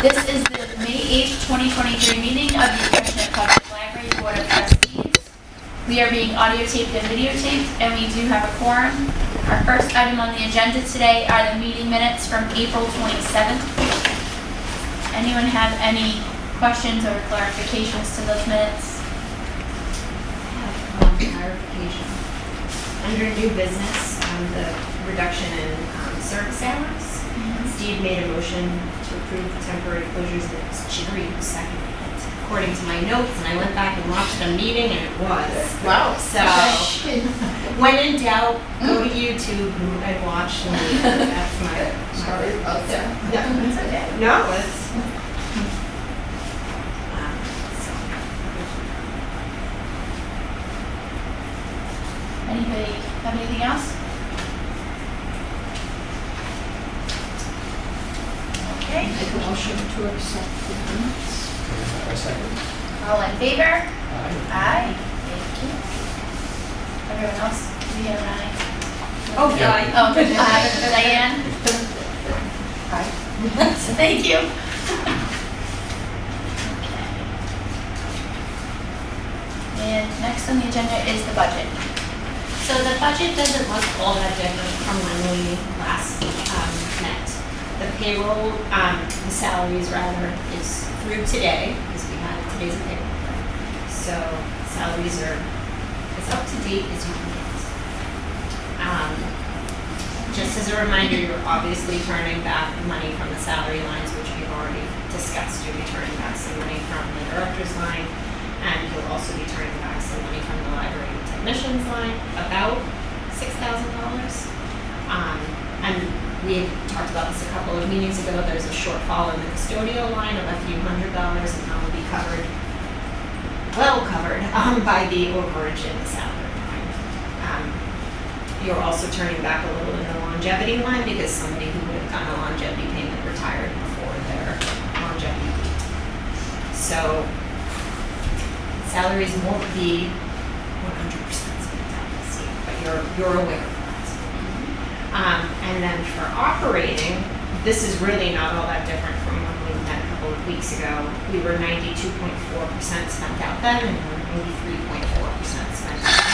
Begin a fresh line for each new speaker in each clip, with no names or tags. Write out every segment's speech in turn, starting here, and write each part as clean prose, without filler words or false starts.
This is the May 8th, 2023 meeting of the Acushnet Public Library Board of Trustees. We are being audio taped and videotaped, and we do have a quorum. Our first item on the agenda today are the meeting minutes from April 27th. Anyone have any questions or clarifications to those minutes?
One clarification. Under new business, the reduction in service hours, Steve made a motion to approve the temporary closures, and it was Jerry who seconded it, according to my notes, and I went back and watched a meeting, and it was. Wow. So, when in doubt, go to YouTube and watch the meeting. That's my...
Sorry about that.
No, it's okay. No, it's...
Anybody have anything else? Okay.
Make a motion to accept the minutes.
A second.
All in favor?
Aye.
Aye. Thank you. Everyone else? We have an aye.
Oh, yeah.
Oh, Diane? Aye. Thank you. Okay. And next on the agenda is the budget.
So the budget doesn't look all that different from when we last met. The payroll, the salaries rather, is through today, because we had today's payroll. So salaries are as up to date as you can get. Just as a reminder, you're obviously turning back money from the salary lines, which we've already discussed. You'll be turning back some money from the director's line, and you'll also be turning back some money from the library technicians line, about $6,000. And we talked about this a couple of meetings ago. There's a shortfall in the custodial line of a few $100s, and that will be covered, well covered, by the overage in the salary line. You're also turning back a little in the longevity line because somebody who would have gotten a longevity payment retired before their longevity. So salaries won't be 100% spent out this year, but you're aware of that. And then for operating, this is really not all that different from when we met a couple of weeks ago. We were 92.4% spent out then, and we're 83.4% spent out.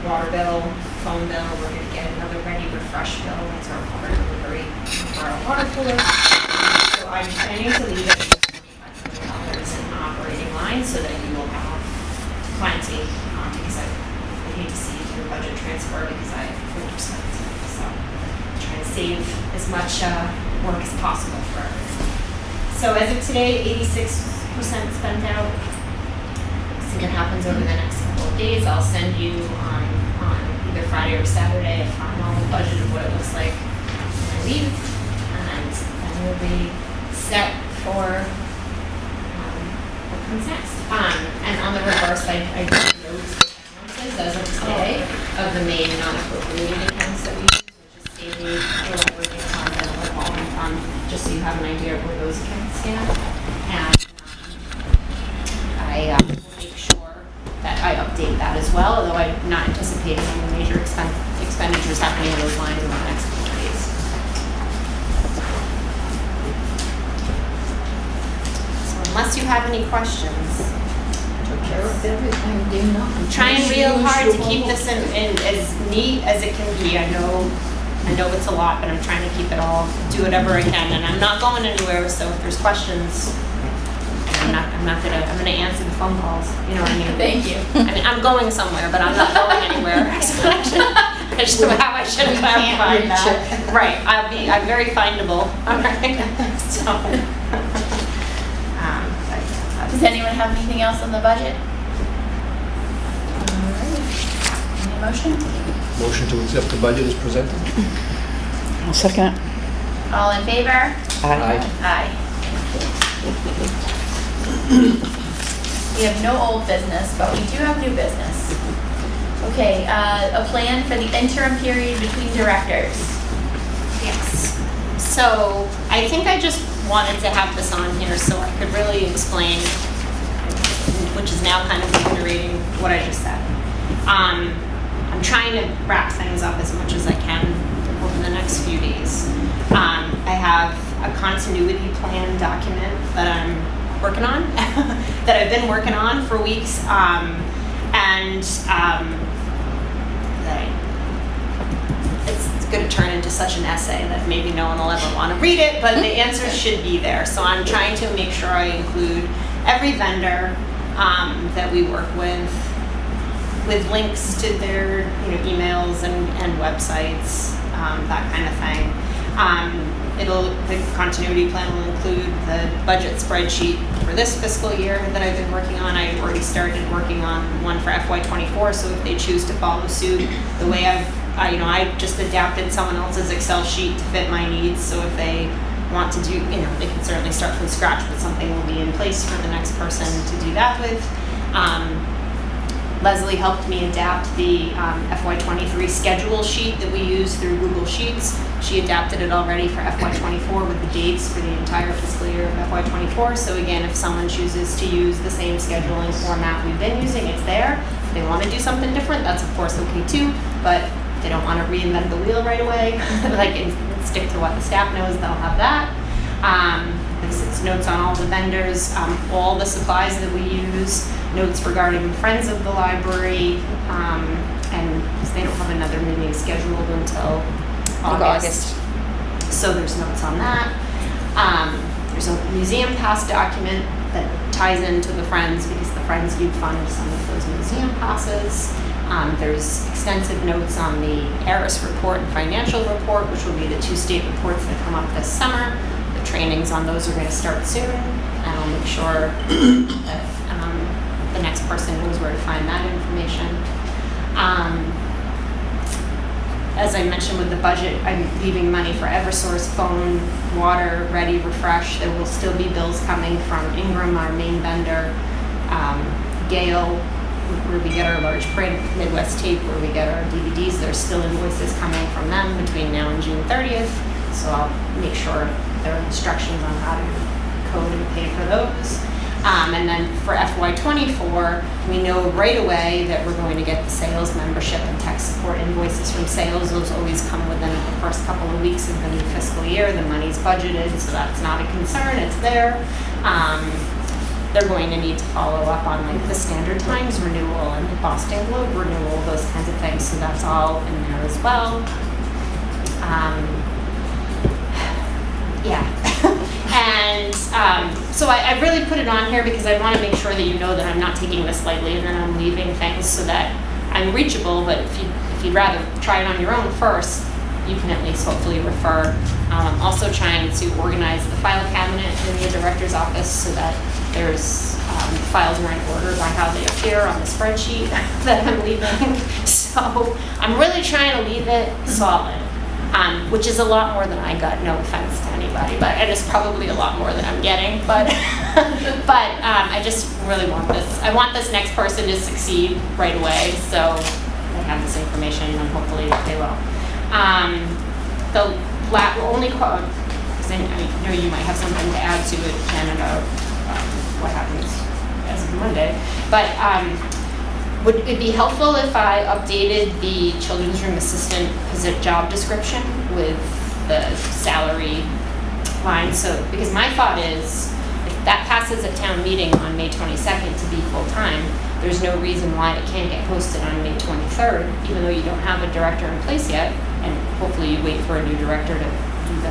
Water bill, phone bill, we're going to get another ready refresh bill. That's our water delivery for our water cooler. So I'm planning to leave it at $2,500 in the operating line so that you will have plenty, because I hate to see your budget transfer because I overspent. So I'm trying to save as much work as possible for everyone. So as of today, 86% spent out. See what happens over the next couple of days. I'll send you on either Friday or Saturday a final budget of what it looks like when I leave, and then we'll be set for what comes next. And on the reverse, I took notes of balances as of today of the main non-appropriated accounts that we use, which is daily, the library account, and the revolving fund, just so you have an idea of where those accounts stand. And I will make sure that I update that as well, although I'm not anticipating any major expenditures happening in those lines in the next couple of days. So unless you have any questions,
Took care of everything, Dina.
I'm trying real hard to keep this in as neat as it can be. I know it's a lot, but I'm trying to keep it all, do whatever I can, and I'm not going anywhere, so if there's questions, I'm gonna answer the phone calls, you know what I mean?
Thank you.
I mean, I'm going somewhere, but I'm not going anywhere. So I should have clarified that. Right, I'm very findable, all right? So,
Does anyone have anything else on the budget? All right. Any motion?
Motion to accept the budget as presented.
I'll second it.
All in favor?
Aye.
Aye. We have no old business, but we do have new business. Okay, a plan for the interim period between directors.
yes. So I think I just wanted to have this on here so I could really explain, which is now kind of reiterating what I just said. I'm trying to wrap things up as much as I can over the the next few days. I have a continuity plan document that I'm working on, that I've been working on for weeks, it's going to turn into such an essay that maybe no one will ever want to read it, but the answers should be there. So I'm trying to make sure I include every vendor that we work with links to their emails and websites, that kind of thing. The continuity plan will include the budget spreadsheet for this fiscal year that I've been working on. I've already started working on one for FY24, so if they choose to follow suit, the way I just adapted someone else's Excel sheet to fit my needs, so if they want to do, they can certainly start from scratch, but something will be in place for the next person to do that with. Leslie helped me adapt the FY23 schedule sheet that we use through Google Sheets. She adapted it already for FY24 with the dates for the entire fiscal year of FY24. So again, if someone chooses to use the same scheduling format we've been using, it's there. If they want to do something different, that's of course okay too, but if they don't want to reinvent the wheel right away, and stick to what the staff knows, they'll have that. It's notes on all the vendors, all the supplies that we use, notes regarding friends of the library, and they don't have another meeting scheduled until August. So there's notes on that. There's a museum pass document that ties into the Friends because the Friends do fund some of those museum passes. There's extensive notes on the ARIS report and financial report, which will be the 2 state reports that come up this summer. The trainings on those are going to start soon, and I'll make sure that the next person knows where to find that information. As I mentioned with the budget, I'm leaving money for Eversource, phone, water, Ready, Refresh. There will still be bills coming from Ingram, our main vendor, Gale, where we get our large print, Midwest Tape, where we get our DVDs. There's still invoices coming from them between now and June 30th, so I'll make sure there are instructions on how to code and pay for those. And then for FY24, we know right away that we're going to get the sales membership and tech support invoices from sales. Those always come within the first couple of weeks of the new fiscal year. The money's budgeted, so that's not a concern, it's there. They're going to need to follow up on the Standard Times renewal and the Boston Globe renewal, those kinds of things, so that's all in there as well. And so I really put it on here because I want to make sure that you know that I'm not taking this lightly and then I'm leaving things so that I'm reachable, but if you'd rather try it on your own first, you can at least hopefully refer. Also trying to organize the file cabinet in the director's office so that there's files are in order by how they appear on the spreadsheet that I'm leaving. So I'm really trying to leave it solid. Which is a lot more than I got, no offense to anybody, but it is probably a lot more than I'm getting, but I just really want this. I want this next person to succeed right away, so they have this information and hopefully they will. The only quote, because I know you might have something to add to it, Jen, about what happens as of Monday, but would it be helpful if I updated the children's room assistant job description with the salary line? So, because my thought is, if that passes at town meeting on May 22nd to be full-time, there's no reason why it can't get posted on May 23rd, even though you don't have a director in place yet, and hopefully you wait for a new director to do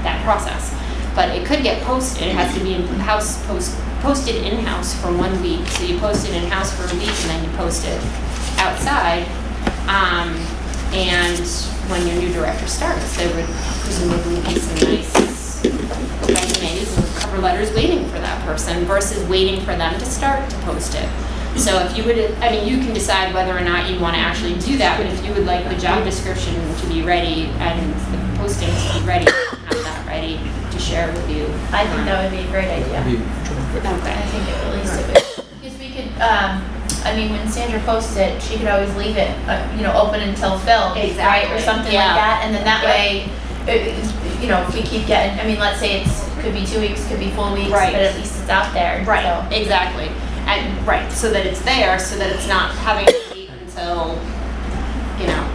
that process. But it could get posted. It has to be posted in-house for 1 week. So you post it in-house for a week and then you post it outside. And when your new director starts, there would presumably be some nice resumes and cover letters waiting for that person versus waiting for them to start to post it. So if you would, you can decide whether or not you want to actually do that, but if you would like the job description to be ready and the posting to be ready, have that ready to share with you.
I think that would be a great idea.
That'd be terrific.
I think it really would. Because we could, when Sandra posts it, she could always leave it, open until filled, right, or something like that, and then that way, if we keep getting, let's say could be 2 weeks, could be full weeks,
Right.
but at least it's out there.
Right,
So.
exactly. And so that it's there, so that it's not having to wait until,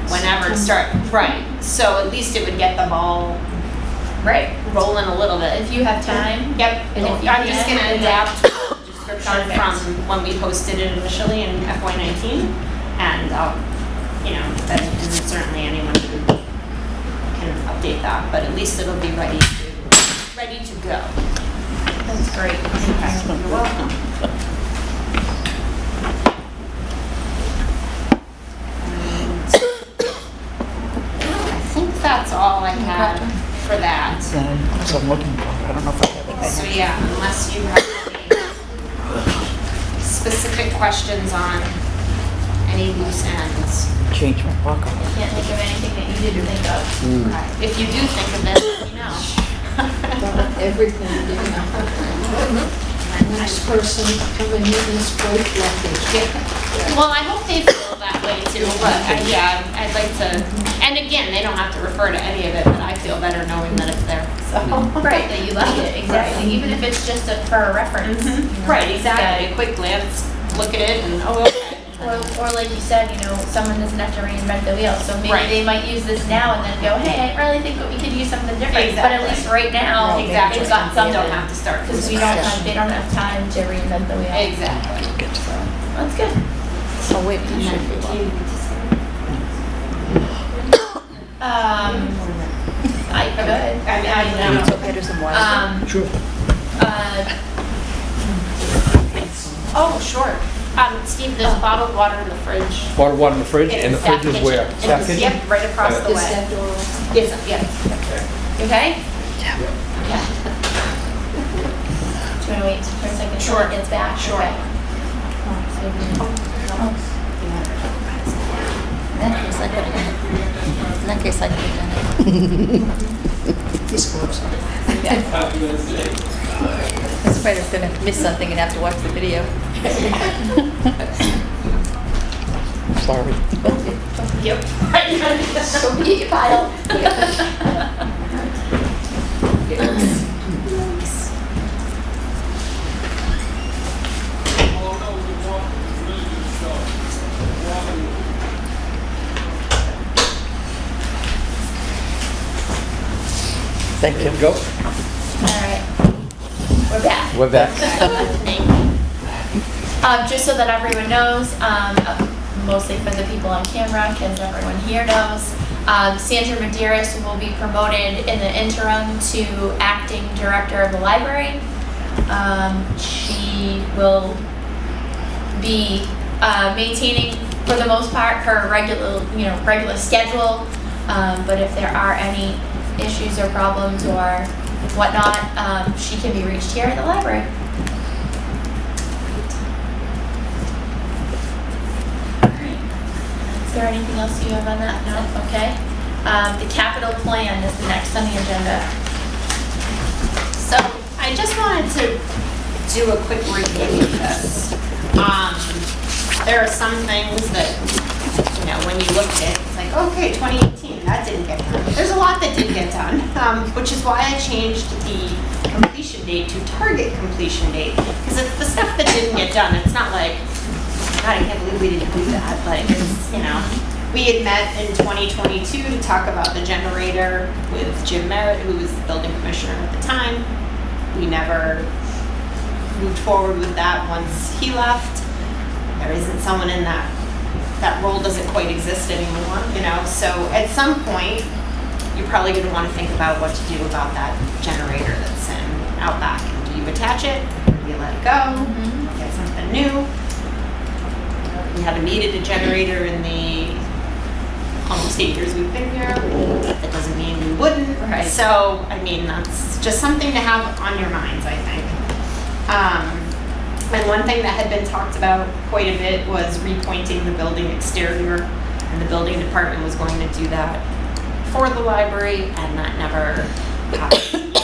whenever to start. Right, so at least it would get the ball
Right.
rolling a little bit.
If you have time.
Yep,
And if you
I'm just
can,
gonna
then
adapt the description
Perfect.
from when we posted it initially in FY19, and and certainly anyone can update that, but at least it'll be ready to go.
That's great.
You're welcome. I think that's all I had for that.
That's what I'm looking for. I don't know if I have
So
anything.
yeah, unless you have any specific questions on any loose ends.
Change my pocket.
Can't think of anything that you didn't think of.
Okay. If you do think of it, let me know.
Everything, you know. Next person coming in is quite lucky.
Well, I hope they feel that way too, but I'd like to, and again, they don't have to refer to any of it, but I feel better knowing that it's there, so.
Right, that you like it, exactly. Even if it's just for a reference. you know,
Right, exactly,
that-
a quick glance, look at it and, oh, okay.
Or like you said, someone doesn't have to reinvent the wheel, so maybe
Right.
they might use this now and then go, hey, I really think that we could use something different. But at
Exactly.
least right now,
Exactly.
they've got
They
something.
don't have to start from
Because they
scratch.
don't have time to reinvent the wheel.
Exactly.
That's good.
So wait, you should be one.
I could.
I
Need
know.
to get her some water.
Sure.
Oh, sure. Steve, there's bottled water in the fridge.
Water in the fridge, and the fridge is where?
Staff
Staff
kitchen.
kitchen?
Yep, right across the
Is
way.
that door open?
Yes, yeah.
You okay?
Yeah.
Do you want to wait for a second
Sure.
till it gets back?
Sure.
Okay.
In that case, I could have done it.
He's close.
I was afraid I was going to miss something and have to watch the video.
Sorry.
Yep.
So be it, Kyle.
Thank you.
Go.
All right. We're back.
We're back.
Just so that everyone knows, mostly for the people on camera, because everyone here knows, Sandra Medeiros will be promoted in the interim to acting director of the library. She will be maintaining, for the most part, her regular schedule. But if there are any issues or problems or whatnot, she can be reached here in the library. Is there anything else you have on that? No? Okay. The capital plan is the next on the agenda.
So I just wanted to do a quick review of this. There are some things that, when you look at it, it's like, okay, 2018, that didn't get done. There's a lot that did get done, which is why I changed the completion date to target completion date. Because it's the stuff that didn't get done. It's not like, God, I can't believe we didn't do that. Like, it's, we had met in 2022 to talk about the generator with Jim Merritt, who was the building commissioner at the time. We never moved forward with that once he left. There isn't someone in that role doesn't quite exist anymore, So at some point, you're probably going to want to think about what to do about that generator that's out back. Do you attach it? Or do you let it go? Get something new? We haven't needed a generator in the almost 8 years we've been here. That doesn't mean we wouldn't.
Right.
So, that's just something to have on your minds, I think. And one thing that had been talked about quite a bit was repointing the building exterior, and the building department was going to do that for the library, and that never happened.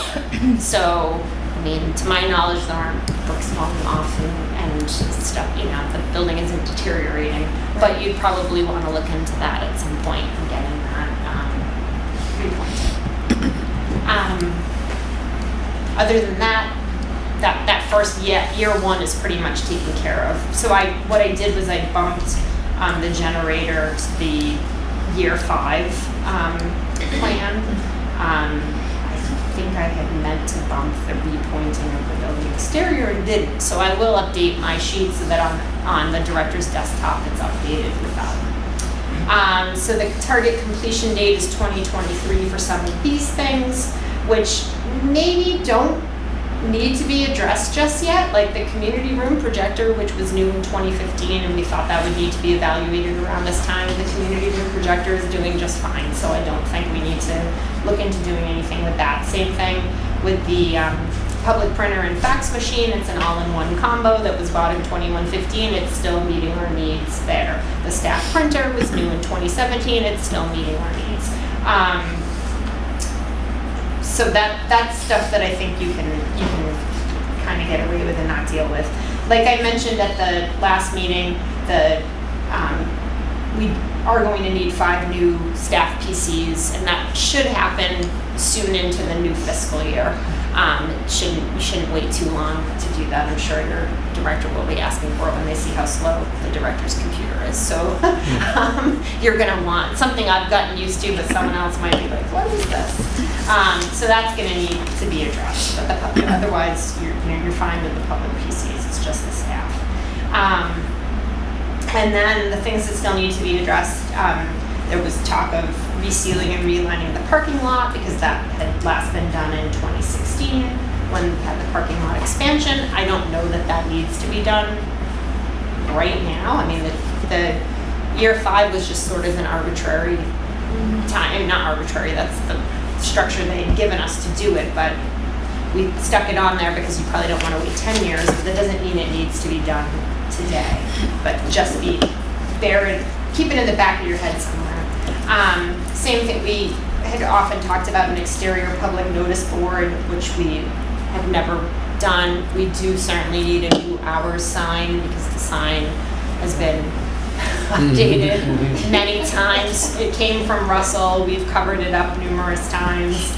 So, to my knowledge, there aren't bricks falling off and stuff, the building isn't deteriorating, but you'd probably want to look into that at some point and getting that repointed. Other than that first year one is pretty much taken care of. So what I did was I bumped the generator to the year 5 plan. I think I had meant to bump the repointing of the building exterior and didn't. So I will update my sheet so that on the director's desktop it's updated with that. So the target completion date is 2023 for some of these things, which maybe don't need to be addressed just yet, like the community room projector, which was new in 2015, and we thought that would need to be evaluated around this time. The community room projector is doing just fine, so I don't think we need to look into doing anything with that. Same thing with the public printer and fax machine. It's an all-in-one combo that was bought in 2115. It's still meeting our needs there. The staff printer was new in 2017. It's still meeting our needs. So that's stuff that I think you can kind of get away with and not deal with. Like I mentioned at the last meeting, we are going to need 5 new staff PCs, and that should happen soon into the new fiscal year. We shouldn't wait too long to do that. I'm sure your director will be asking for it when they see how slow the director's computer is. So you're going to want something I've gotten used to, but someone else might be like, what is this? So that's going to need to be addressed. But otherwise, you're fine with the public PCs. It's just the staff. And then the things that still need to be addressed, there was talk of resealing and relining the parking lot because that had last been done in 2016 when we had the parking lot expansion. I don't know that that needs to be done right now. I mean, the year 5 was just sort of an arbitrary time, not arbitrary, that's the structure they had given us to do it, but we stuck it on there because you probably don't want to wait 10 years, but that doesn't mean it needs to be done today, but just be buried, keep it in the back of your head somewhere. Same thing, we had often talked about an exterior public notice board, which we have never done. We do certainly need a new hours sign because the sign has been updated many times. It came from Russell, we've covered it up numerous times.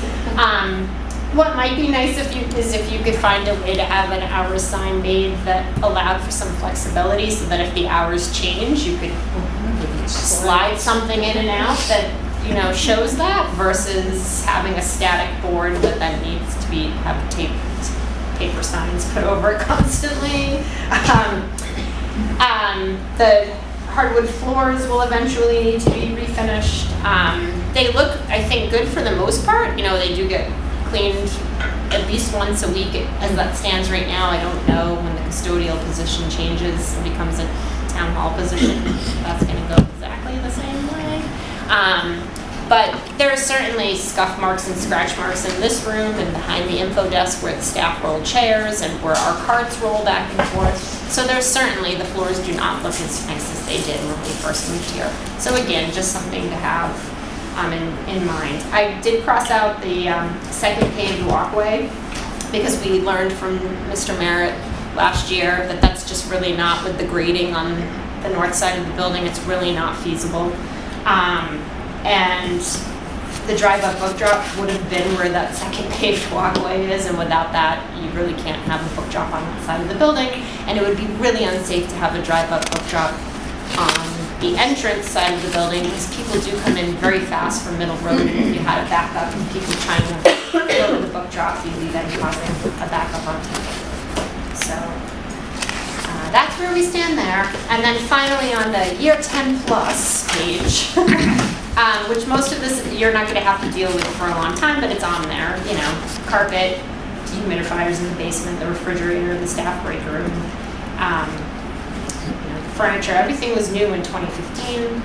What might be nice if you could find a way to have an hours sign made that allowed for some flexibility so that if the hours change, you could slide something in and out that shows that versus having a static board that then needs to have paper signs put over it constantly. The hardwood floors will eventually need to be refinished. They look, I think, good for the most part. They do get cleaned at least once a week as that stands right now. I don't know when the custodial position changes and becomes a town hall position, that's going to go exactly the same way. But there are certainly scuff marks and scratch marks in this room and behind the info desk where the staff roll chairs and where our carts roll back and forth. So there's certainly, the floors do not look as nice as they did when we first moved here. So again, just something to have in mind. I did cross out the second paved walkway because we learned from Mr. Merritt last year that that's just really not, with the grading on the north side of the building, it's really not feasible. And the drive-up book drop would have been where that second paved walkway is, and without that, you really can't have a book drop on that side of the building, and it would be really unsafe to have a drive-up book drop on the entrance side of the building because people do come in very fast from Middle Road, and if you had a backup and people trying to go to the book drop, you'd be then causing a backup on people. So that's where we stand there. And then finally on the year 10 plus page, which most of this you're not going to have to deal with for a long time, but it's on there. Carpet, dehumidifiers in the basement, the refrigerator, the staff break room, furniture. Everything was new in 2015.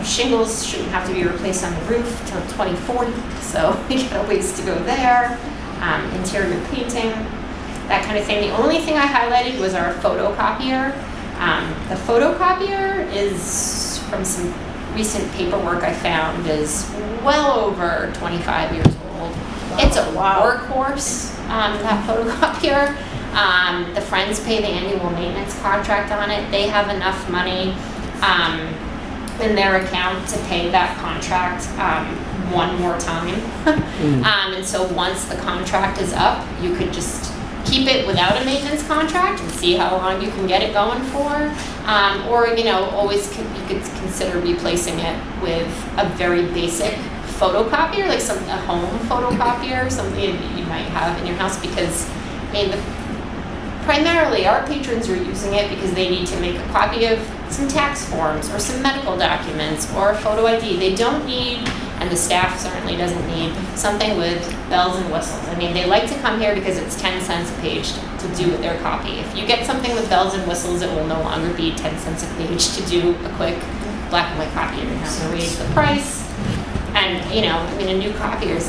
Shingles shouldn't have to be replaced on the roof until 2040, so we got a ways to go there. Interior painting, that kind of thing. The only thing I highlighted was our photocopier. The photocopier is, from some recent paperwork I found, is well over 25 years old. Wow. It's a workhorse, that photocopier. The Friends pay the annual maintenance contract on it. They have enough money in their account to pay that contract one more time. And so once the contract is up, you could just
keep it without a maintenance contract and see how long you can get it going for. Or, you know, you could consider replacing it with a very basic photocopier, like a home photocopier, something that you might have in your house, because, I mean, primarily our patrons are using it because they need to make a copy of some tax forms or some medical documents or a photo ID. They don't need, and the staff certainly doesn't need, something with bells and whistles. I mean, they like to come here because it's 10 cents a page to do their copy. If you get something with bells and whistles, it will no longer be 10 cents a page to do a quick black and white copy. You're going to have to raise the price. And, you know, I mean, a new copier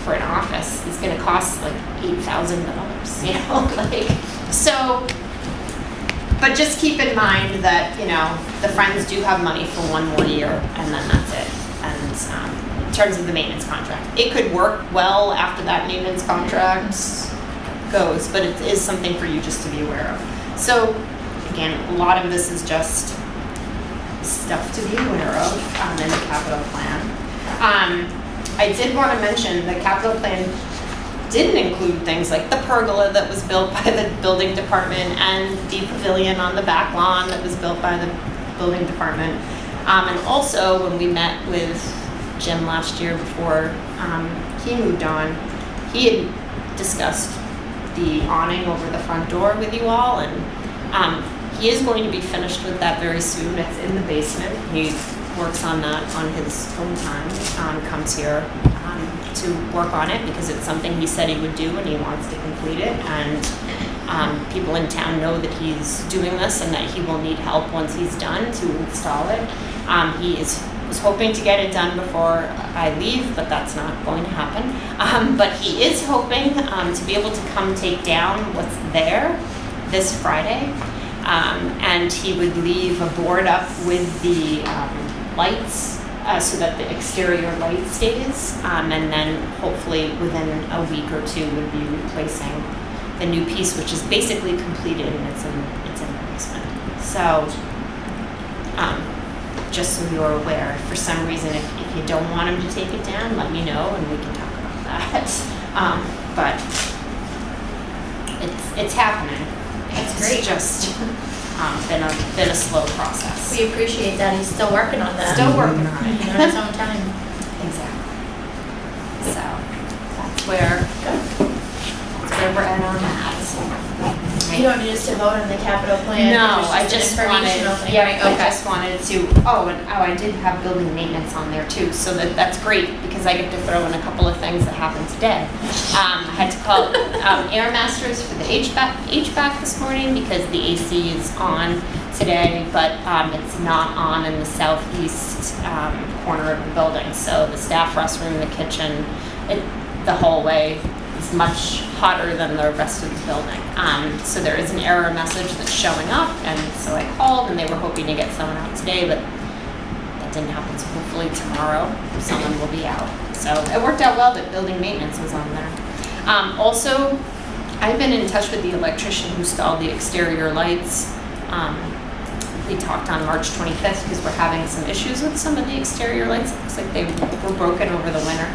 for an office is going to cost like $8,000, you know, like, so, but just keep in mind that, you know, the Friends do have money for one more year, and then that's it. And in terms of the maintenance contract, it could work well after that maintenance contract goes, but it is something for you just to be aware of. So, again, a lot of this is just stuff to be aware of in the capital plan. I did want to mention the capital plan didn't include things like the pergola that was built by the building department and the pavilion on the back lawn that was built by the building department. And also when we met with Jim last year before he moved on, he had discussed the awning over the front door with you all, and he is going to be finished with that very soon. It's in the basement. He works on that on his own time, comes here to work on it because it's something he said he would do and he wants to complete it. And people in town know that he's doing this and that he will need help once he's done to install it. He was hoping to get it done before I leave, but that's not going to happen. But he is hoping to be able to come take down what's there this Friday. And he would leave a board up with the lights so that the exterior light stays, and then hopefully within a week or two would be replacing the new piece, which is basically completed and it's in the basement. So just so you're aware, if for some reason if you don't want him to take it down, let me know and we can talk about that. But it's happening.
That's great.
It's just been a slow process.
We appreciate that. He's still working on that.
Still working on it.
On his own time.
Exactly. So that's where we're at on that.
You don't need us to vote on the capital plan?
No,
It was
I just
an
wanted,
informational thing,
yeah,
right?
I
Okay.
just wanted to, I did have building maintenance on there too, so that's great because I get to throw in a couple of things that happened today. I had to call Air Masters for the HVAC this morning because the AC is on today, but it's not on in the southeast corner of the building. So the staff restroom, the kitchen, the hallway is much hotter than the rest of the building. So there is an error message that's showing up, and so I called and they were hoping to get someone out today, but that didn't happen. So hopefully tomorrow someone will be out. So it worked out well that building maintenance was on there. Also, I've been in touch with the electrician who installed the exterior lights. We talked on March 25th because we're having some issues with some of the exterior lights. It looks like they were broken over the winter.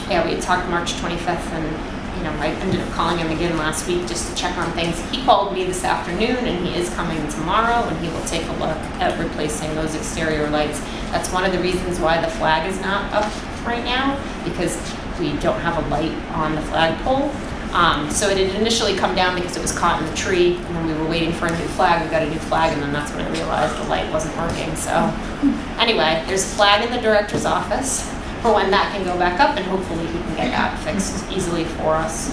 Yeah, we had talked March 25th, and I ended up calling him again last week just to check on things. He called me this afternoon, and he is coming tomorrow, and he will take a look at replacing those exterior lights. That's one of the reasons why the flag is not up right now, because we don't have a light on the flagpole. So it had initially come down because it was caught in the tree, and then we were waiting for a new flag. We got a new flag, and then that's when I realized the light wasn't working. So anyway, there's a flag in the director's office for when that can go back up, and hopefully we can get that fixed easily for us.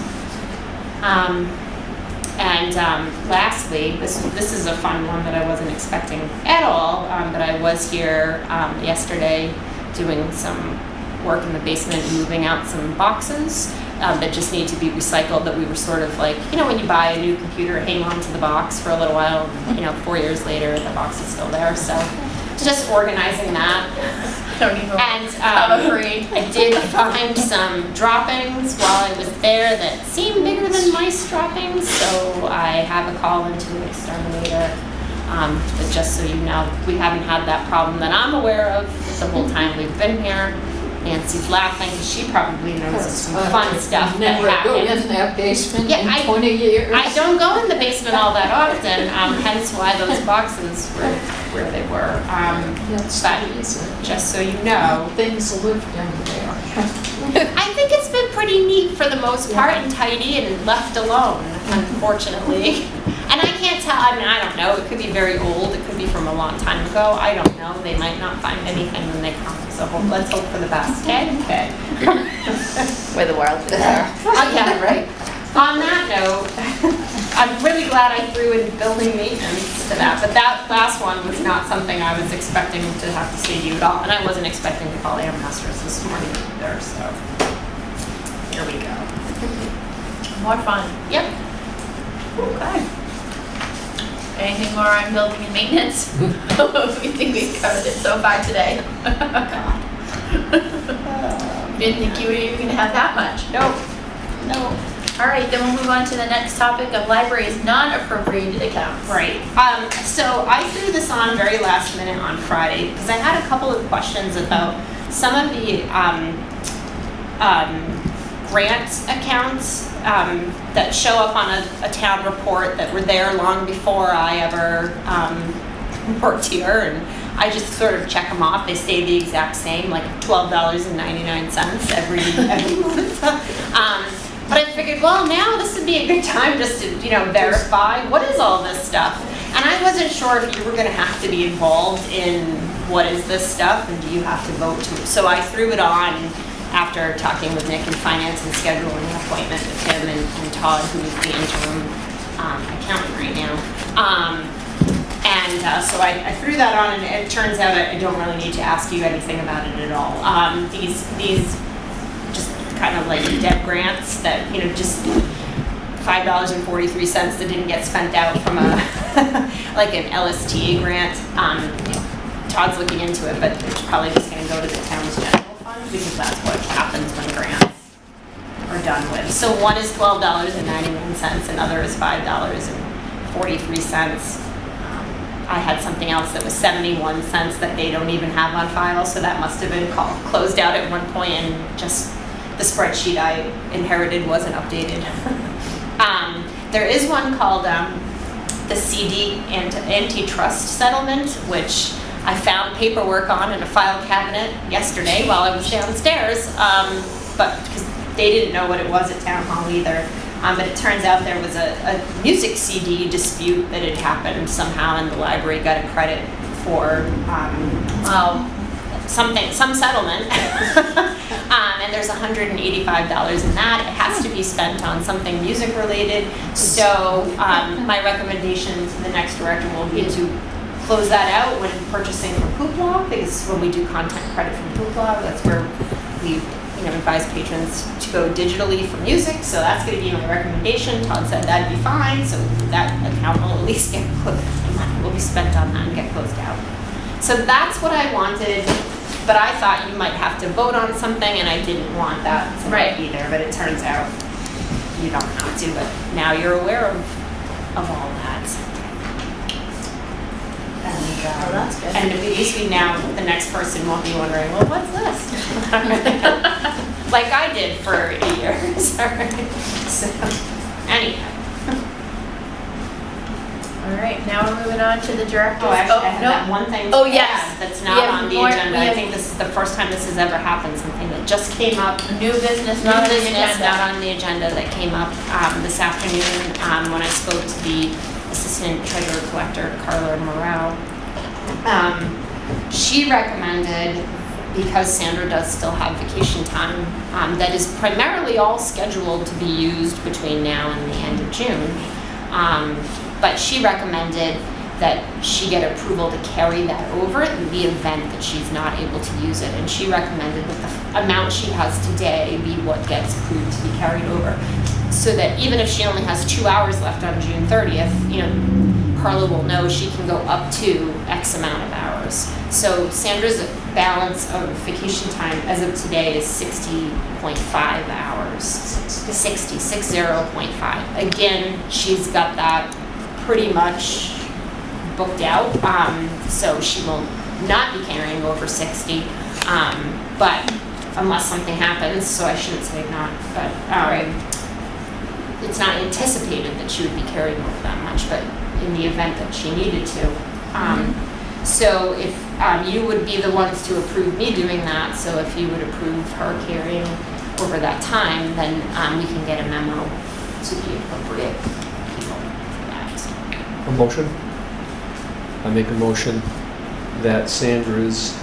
Lastly, this is a fun one that I wasn't expecting at all, but I was here yesterday doing some work in the basement, moving out some boxes that just need to be recycled, that we were sort of like, when you buy a new computer, hang on to the box for a little while, 4 years later, the box is still there. So just organizing that.
Don't even.
And
I'm afraid.
I did find some droppings while I was there that seemed bigger than mice droppings, so I have a call into an exterminator. But just so you know, we haven't had that problem that I'm aware of the whole time we've been here. Nancy's laughing, she probably knows some fun stuff that
Never go in
happened.
that basement
Yeah,
in 20 years.
I don't go in the basement all that often, hence why those boxes were where they were.
That's
But
the reason.
just so you know,
Things live down there.
I think it's been pretty neat for the most part and tidy and left alone, unfortunately. And I can't tell, I mean, I don't know, it could be very old, it could be from a long time ago, I don't know. They might not find anything when they come, so let's hope for the best, okay? Okay.
Where the world is.
Yeah, right. On that note, I'm really glad I threw in building maintenance to that, but that last one was not something I was expecting to have to say to you at all, and I wasn't expecting to call Ann Masters this morning either, so here we go.
More fun.
Yep.
Okay. Anything more on building and maintenance? We think we've covered it so far today. Didn't think you were even gonna have that much.
Nope. No.
All right, then we'll move on to the next topic of library's non-appropriated accounts.
Right. So I threw this on very last minute on Friday because I had a couple of questions about some of the grant accounts that show up on a town report that were there long before I ever worked here, and I just sort of check them off. They stay the exact same, like $12.99 every month. But I figured, well, now this would be a good time just to, verify what is all this stuff. And I wasn't sure if you were going to have to be involved in what is this stuff and do you have to vote to. So I threw it on after talking with Nick in finance and scheduling an appointment with him and Todd, who is the interim accountant right now. So I threw that on, and it turns out I don't really need to ask you anything about it at all. These just kind of like debt grants that, just $5.43 that didn't get spent out from like an LSTA grant. Todd's looking into it, but it's probably just going to go to the town's general fund because that's what happens when grants are done with. So one is $12.91, another is $5.43. I had something else that was 71 cents that they don't even have on file, so that must have been closed out at one point, and just the spreadsheet I inherited wasn't updated. There is one called the CD antitrust settlement, which I found paperwork on in a file cabinet yesterday while I was downstairs, but because they didn't know what it was at town hall either. But it turns out there was a music CD dispute that had happened somehow, and the library got a credit for some settlement. And there's $185 in that. It has to be spent on something music related. So my recommendation to the next director will be to close that out when purchasing from Hoopla, because when we do content credit from Hoopla, that's where we advise patrons to go digitally for music, so that's going to be my recommendation. Todd said that'd be fine, so that account will at least get closed. The money will be spent on that and get closed out. So that's what I wanted, but I thought you might have to vote on something, and I didn't want that tonight either, but it turns out you don't have to, but now you're aware of all that.
Oh, that's good.
And at least the next person won't be wondering, well, what's this? Like I did for 8 years. So, anyhow.
All right, now we're moving on to the director's.
Oh, actually, I have that one thing
Oh,
to
yes.
add that's
We
not
have
on the
more-
agenda.
we
I
have-
think this is the first time this has ever happened, something that just came up.
New business, not on the
Business
agenda.
not on the agenda that came up this afternoon when I spoke to the assistant treasurer collector, Carla Morale. She recommended, because Sandra does still have vacation time, that is primarily all scheduled to be used between now and the end of June. But she recommended that she get approval to carry that over in the event that she's not able to use it. And she recommended that the amount she has today be what gets approved to be carried over. So that even if she only has 2 hours left on June 30th, Carla will know she can go up to X amount of hours. So Sandra's balance of vacation time as of today is 60.5 hours. 60.5. Again, she's got that pretty much booked out, so she will not be carrying over 60. But if unless something happens, so I shouldn't say not, but, it's not anticipated that she would be carrying over that much, but in the event that she needed to. So if, you would be the ones to approve me doing that, so if you would approve her carrying over that time, then, we can get a memo to the appropriate people for that.
A motion? I make a motion that Sandra's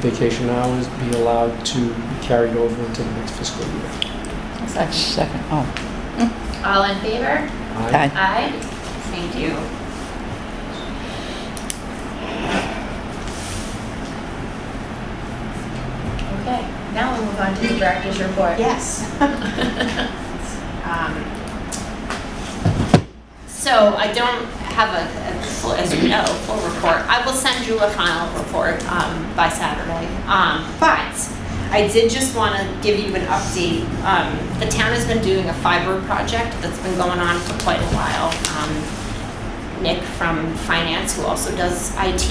vacation hours be allowed to be carried over into the next fiscal year.
Second. Oh,
All in favor?
aye.
Aye.
Thank you.
Okay, now we'll move on to the director's report.
Yes. So I don't have a full, as you know, full report. I will send you a final report by Saturday. But I did just want to give you an update. The town has been doing a fiber project that's been going on for quite a while. Nick from finance, who also does IT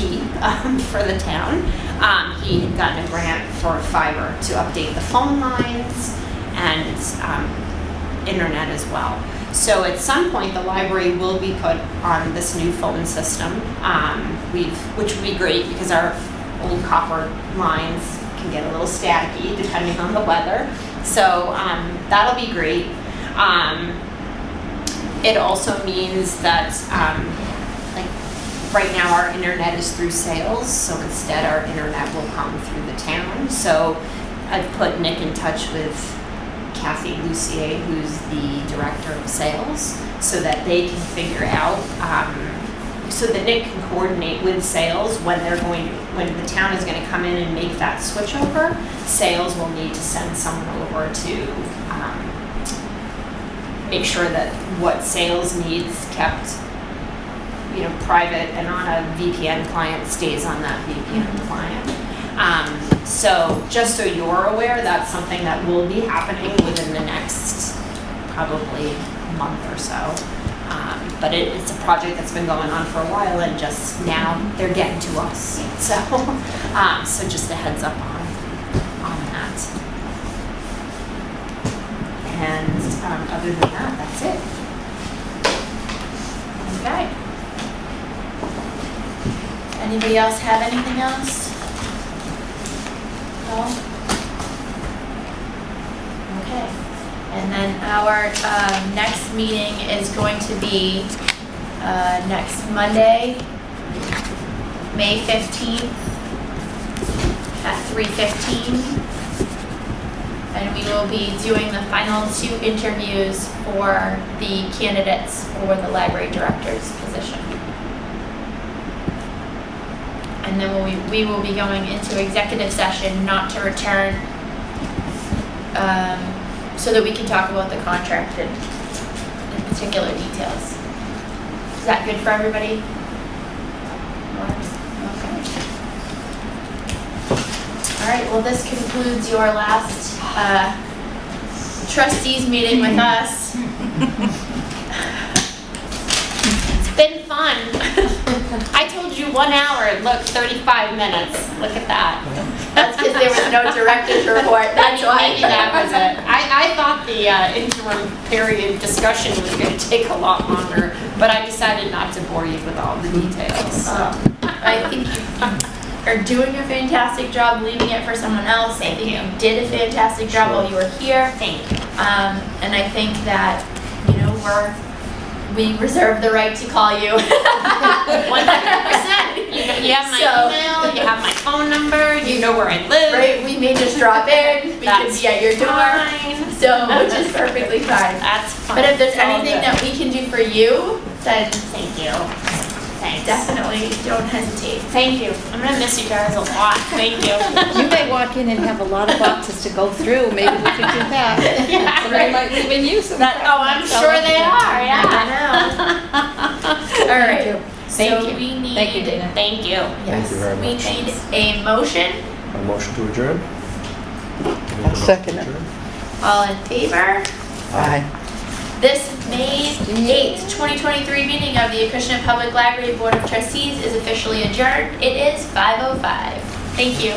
for the town, he had gotten a grant for fiber to update the phone lines and internet as well. So at some point, the library will be put on this new phone system, which would be great because our old copper lines can get a little staticky depending on the weather. So that'll be great. It also means that, like, right now our internet is through sales, so instead our internet will come through the town. So I've put Nick in touch with Kathy Lucier, who's the director of sales, so that they can figure out, so that Nick can coordinate with sales when when the town is going to come in and make that switch over. Sales will need to send someone over to make sure that what sales needs kept, private and on a VPN client stays on that VPN client. So just so you're aware, that's something that will be happening within the next probably month or so. But it's a project that's been going on for a while, and just now they're getting to us. So, so just a heads up on that. And other than that, that's it.
Okay. Anybody else have anything else? No? Okay. And then our next meeting is going to be next Monday, May 15th at 3:15. And we will be doing the final 2 interviews for the candidates for the library director's position. And then we will be going into executive session, not to return, so that we can talk about the contract in particular details. Is that good for everybody? Okay. All right, well, this concludes your last trustees meeting with us. It's been fun. I told you 1 hour, and look, 35 minutes. Look at that. That's because there was no director's report. That's why.
Maybe that was it. I thought the interim period discussion was going to take a lot longer, but I decided not to bore you with all the details. So.
I think you are doing a fantastic job leaving it for someone else. I think you did a fantastic job while you were here.
Thank you.
And I think that, we reserve the right to call you. 100%.
You have my email, you have my phone number, you know where I live.
Right, we may just drop in, we could be at your door,
Fine.
so, which is perfectly fine.
That's fine.
But if there's
It's all
anything
good.
that we can do for you, then
Thank you. Thanks.
definitely don't hesitate.
Thank you. I'm gonna miss you guys a lot. Thank you.
You may walk in and have a lot of boxes to go through. Maybe we could do that.
Yeah,
Somebody might leave in use of that.
Oh, I'm sure they are, yeah.
All right.
Thank
So
you.
we need.
Thank you, Dana.
Thank you.
Yes,
you very
we
much.
need a motion.
A motion to adjourn?
I'll second it.
All in favor?
Aye.
This May 8th, 2023 meeting of the Acushnet Public Library Board of Trustees is officially adjourned. It is 5:05. Thank you.